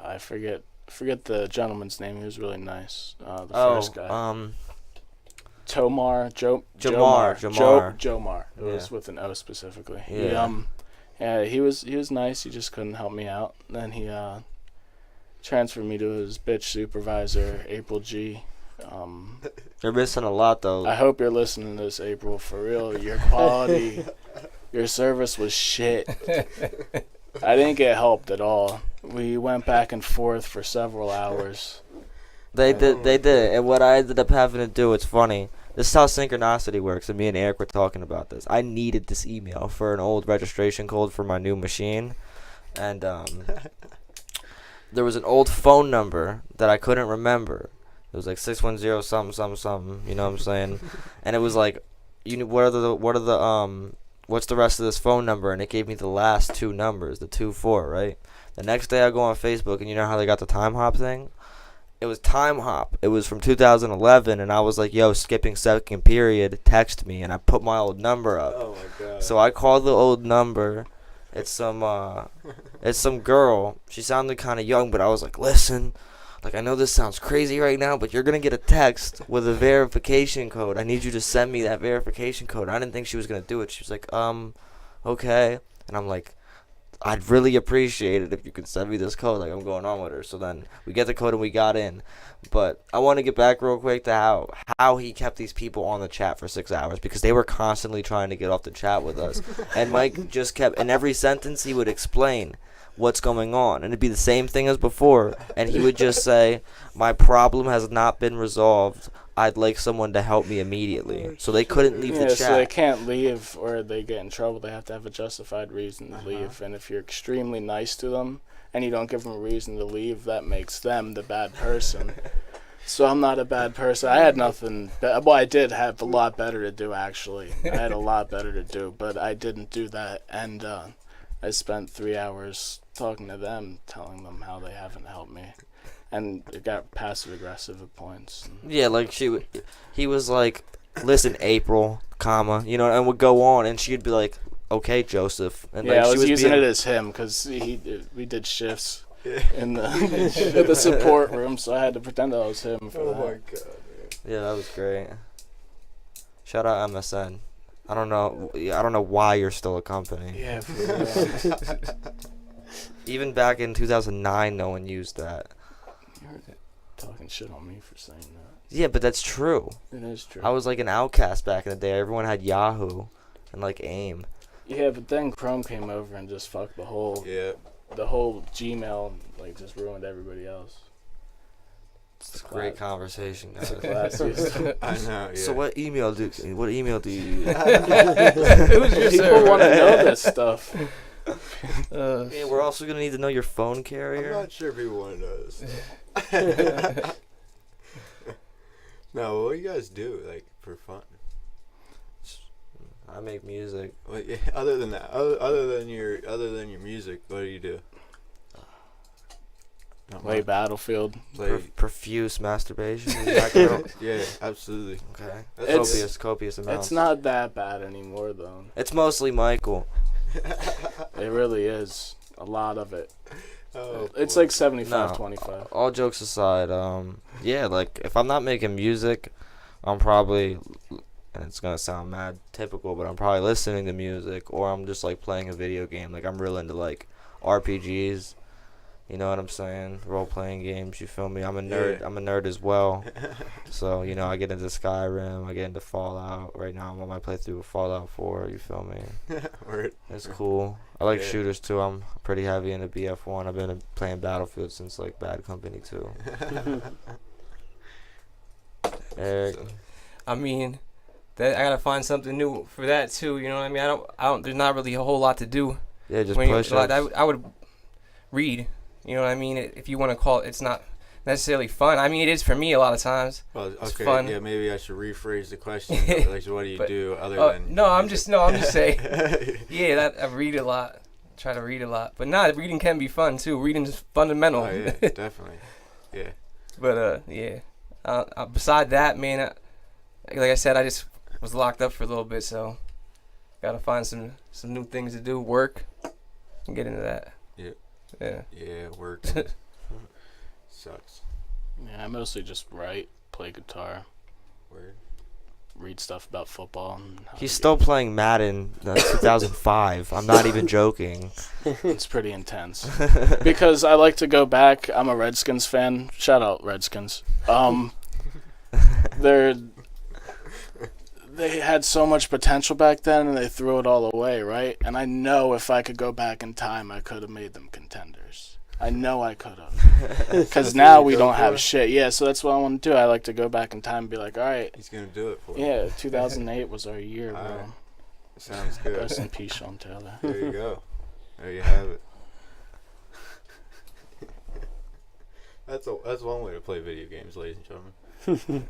I forget the gentleman's name. He was really nice. The first guy. Tomar, Jamar. Jomar. It was with an O specifically. He was nice. He just couldn't help me out. Then he transferred me to his bitch supervisor, April G. You're missing a lot, though. I hope you're listening to this, April. For real, your quality, your service was shit. I didn't get helped at all. We went back and forth for several hours. They did. And what I ended up having to do, it's funny. This is how synchronicity works, and me and Eric were talking about this. I needed this email for an old registration code for my new machine, and there was an old phone number that I couldn't remember. It was like 610 something something something. You know what I'm saying? And it was like, what's the rest of this phone number? And it gave me the last two numbers, the 24, right? The next day I go on Facebook, and you know how they got the time hop thing? It was time hop. It was from 2011, and I was like, yo, skipping second period, text me, and I put my old number up. Oh my god. So I called the old number. It's some girl. She sounded kind of young, but I was like, listen, like, I know this sounds crazy right now, but you're going to get a text with a verification code. I need you to send me that verification code. I didn't think she was going to do it. She was like, okay. And I'm like, I'd really appreciate it if you could send me this code. Like, I'm going on with her. So then we get the code and we got in. But I want to get back real quick to how he kept these people on the chat for 6 hours, because they were constantly trying to get off the chat with us. And Mike just kept, in every sentence he would explain what's going on, and it'd be the same thing as before, and he would just say, my problem has not been resolved, I'd like someone to help me immediately. So they couldn't leave the chat. So they can't leave, or they get in trouble. They have to have a justified reason to leave. And if you're extremely nice to them and you don't give them a reason to leave, that makes them the bad person. So I'm not a bad person. I had nothing. Well, I did have a lot better to do, actually. I had a lot better to do, but I didn't do that. And I spent 3 hours talking to them, telling them how they haven't helped me. And it got passive aggressive at points. Yeah, like he was like, listen, April, comma, you know, and would go on, and she'd be like, okay, Joseph. And yeah, like, I was using it as him because we did shifts in the support room, so I had to pretend that I was him for that. Oh my god, man. Yeah, that was great. Shout out MSN. I don't know why you're still a company. Yeah, for real. Even back in 2009, no one used that. You're talking shit on me for saying that. Yeah, but that's true. It is true. I was like an outcast back in the day. Everyone had Yahoo and like AIM. Yeah, but then Chrome came over and just fucked the whole Gmail, like, just ruined everybody else. It's a great conversation, guys. I know. Yeah. So what email do you use? People want to know this stuff. Yeah, we're also gonna need to know your phone carrier. I'm not sure people want to know this. No, what do you guys do, like, for fun? I make music. Well, yeah, other than that, other than your music, what do you do? Play Battlefield. Profuse masturbation. Is that correct? Yeah, absolutely. Okay. It's Copious amounts. It's not that bad anymore, though. It's mostly Michael. It really is. A lot of it. Oh, It's boy. like 75, No, 25. all jokes aside, yeah, like, if I'm not making music, I'm probably, and it's gonna sound mad typical, but I'm probably listening to music, or I'm just, like, playing a video game. Like, I'm real into, like, RPGs. You know what I'm saying? Role-playing games, you feel me? I'm a nerd. Yeah. I'm a nerd as well. So, you know, I get into Skyrim. I get into Fallout. Right now I'm on my playthrough of Fallout 4. You feel me? Word. It's cool. I like Yeah. shooters, too. I'm pretty heavy into BF1. I've been playing Battlefield since, like, Bad Company 2. Eric. I mean, that I gotta find something new for that too. You know what I mean? I don't. There's not really a whole lot to do. Yeah, just when push you, ups. I would read. You know what I mean? If you want to call it, it's not necessarily fun. I mean, it is for me a lot of times. Well, It's okay, fun. yeah, maybe I should rephrase the question. Like, so what do you But- do other than? No, I'm just saying. Yeah, that I read a lot. Try to read a lot, but reading can be fun too. Reading's fundamental. Oh yeah, definitely. Yeah. But yeah. Beside that, man, like I said, I just was locked up for a little bit, so gotta find some new things to do, work, and get into that. Yeah. Yeah. Yeah, work sucks. Yeah, I mostly just write, play guitar, Word. read stuff about football. And how He's to still playing Madden 2005. I'm not even joking. It's pretty intense. Because I like to go back. I'm a Redskins fan. Shout out Redskins. They had so much potential back then, and they threw it all away, right? And I know if I could go back in time, I could have made them contenders. I know I could have. Because now we don't have shit. Yeah, so that's what I want to do. I like to go back in time and be like, all right, He's gonna do it for you. yeah, 2008 was our year, bro. Alright. Sounds good. Rest in peace, Sean Taylor. There you go. There you have it. That's one way to play video games, ladies and gentlemen.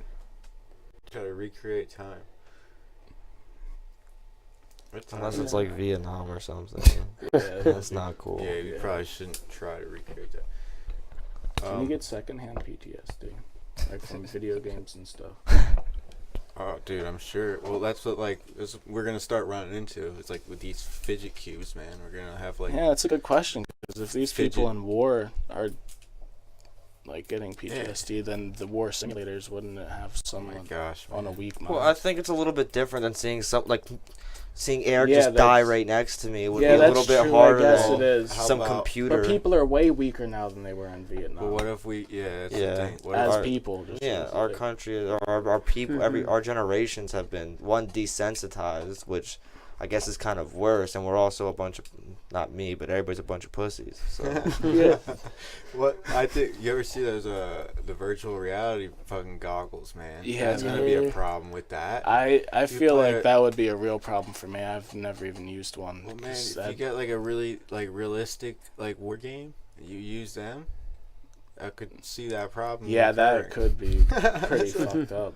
Try to recreate time. What time Unless is it's it? like Vietnam or something. Yeah. That's not cool. Yeah, you probably shouldn't try to recreate that. Can you get secondhand PTSD? Like from video games and stuff. Oh, dude, I'm sure. Well, that's what we're gonna start running into. It's like with these fidget cubes, man. We're gonna have like. Yeah, that's a good question. Because if these people Fidget. in war are like getting PTSD, then the war simulators wouldn't it have Oh some my gosh. on a man. weak Well, mind? I think it's a little bit different than seeing air Yeah, just die that's- right next to me. It would yeah, be a that's little bit true, harder I guess than it is. How some about- computer. But people are way weaker now than they were in Vietnam. But what if we? Yeah. That's Yeah. The thing. What as if our- people, just Yeah, as, our like, country, our people, our generations have been desensitized, which I guess is kind of worse. And we're also a bunch of, not me, but everybody's a bunch of pussies. So Yeah. What I think you ever see those the virtual reality fucking goggles, man? Yeah, There's gonna be a yeah. problem with that. I You feel play like it- that would be a real problem for me. I've never even used one. Well, man, 'cause if that- you get like a really like realistic like war game, you use them. I could see that problem. yeah, that occurring. could be pretty fucked up.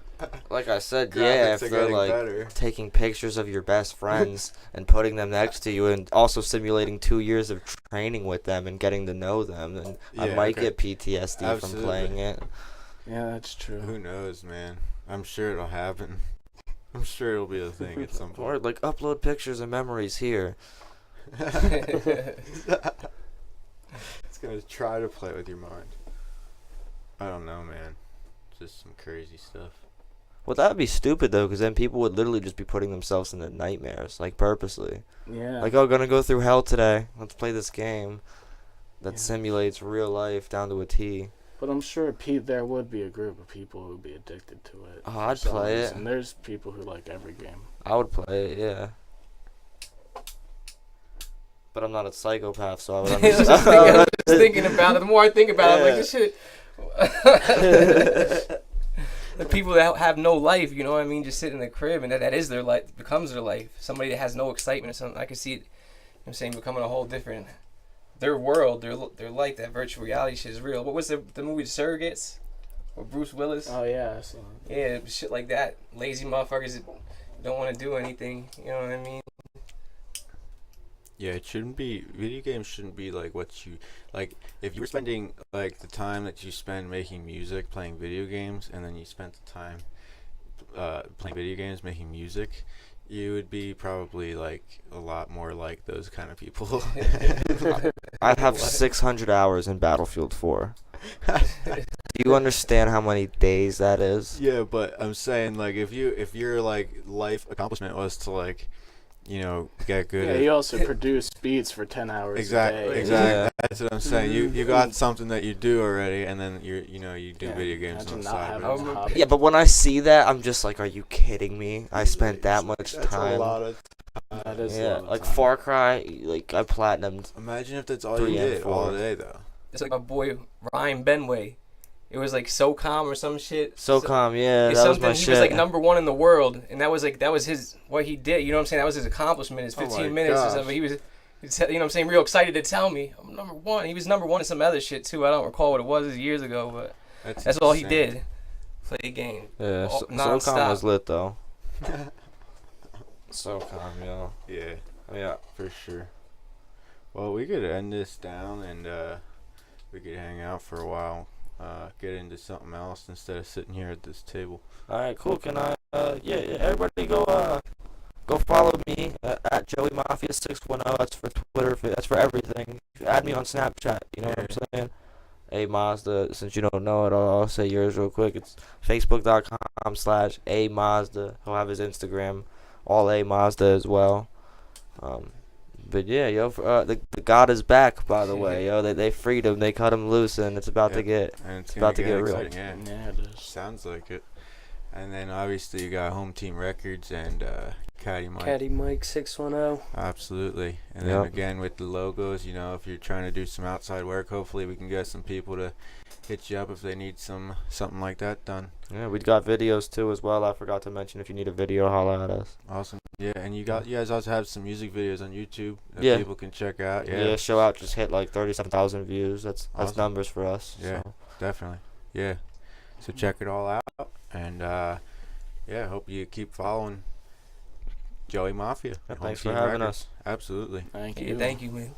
like I said, yeah, Graphics if are they're getting like better. taking pictures of your best friends and putting them next to you and also simulating 2 years of training with them and getting to know them, then I Yeah, might okay. get PTSD Absolutely. from playing it. Yeah, that's true. Who knows, man? I'm sure it'll happen. I'm sure it'll be a thing at some Or point. like upload pictures and memories here. It's gonna try to play with your mind. I don't know, man. Just some crazy stuff. Well, that would be stupid though, because then people would literally just be putting themselves into nightmares, like purposely. Yeah. Like, oh, gonna go through hell today. Let's play this game that Yeah. simulates real life down to a T. But I'm sure there would be a group of people who'd be addicted to it. Oh, for I'd some play it. reason. There's people who like every game. I would play it, yeah. But I'm not a psychopath, so I would I was understand. just thinking about it. The more I think about it, I'm like, this shit. The people that have no life, you know what I mean, just sit in the crib, and that is their life, becomes their life. Somebody that has no excitement or something, I can see it. I'm saying becoming a whole different. Their world, their life, that virtual reality shit is real. What was the movie Surrogates, with Bruce Willis? Oh yeah. I saw it. Yeah, shit like that. Lazy motherfuckers that don't want to do anything. You know what I mean? Yeah, it shouldn't be. Video games shouldn't be like what you like. If you were spending like the time that you spend making music, playing video games, and then you spent the time playing video games, making music, you would be probably like a lot more like those kind of people. I have 600 hours in Battlefield 4. Do you understand how many days that is? Yeah, but I'm saying like if your like life accomplishment was to like, you know, get good Yeah, at you also produce beats for 10 hours exactly a day. exactly Yeah. that's what I'm saying. You got something that you do already, and then you do Yeah, video games imagine on the not side. having but a it's- hobby. Yeah, but when I see that, I'm just like, are you kidding me? I spent that much That's time. a lot of That is a Yeah, lot of like time. Far Cry, like I platinumed. Imagine if that's all 3 you and did 4. all day though. It's like my boy Ryan Benway. It was like SOCOM or some shit. SOCOM, yeah, It's that was something my he shit. was like #1 in the world, and that was his what he did. You know what I'm saying? That was his accomplishment. His Oh 15 my minutes or gosh. something. You know what I'm saying? Real excited to tell me I'm number one. He was number one in some other shit too. I don't recall what it was years ago, but that's all he did. Play a game. Yeah, nonstop. SoCom was lit though. SoCom, yo. Yeah, Yeah. for sure. Well, we could end this down and we could hang out for a while, get into something else instead of sitting here at this table. All right, cool. Can I? Yeah. Everybody go follow me at Joey Mafia 610. That's for Twitter. That's for everything. Add me on Snapchat. You know what I'm saying? A Mazda. Since you don't know it, I'll say yours real quick. It's facebook.com/A Mazda. He'll have his Instagram, all A Mazda as well. But yeah, yo, the God is back. By the way, yo, they freed him. They cut him loose, and it's about to get. And it's about to get real. Exciting, Yeah, it is. Sounds like it. And then obviously you got Home Team Records and Caddy Mike. Caddy Mike 610. Absolutely. And then again with the logos, you know, if you're trying to do some outside work, hopefully we can get some people to hit you up if they need something like that done. Yeah, we got videos too as well. I forgot to mention, if you need a video, holla at us. Awesome. Yeah, and you guys also have some music videos on YouTube that Yeah. people can check out. Yeah, show out just hit like 37,000 views. That's Awesome. numbers for us. Yeah. So. Definitely. Yeah. So check it all out, and yeah, hope you keep following Joey Mafia. Yeah, and thanks Home for Team having Records. us. Absolutely. Thank Yeah, you. thank you, man.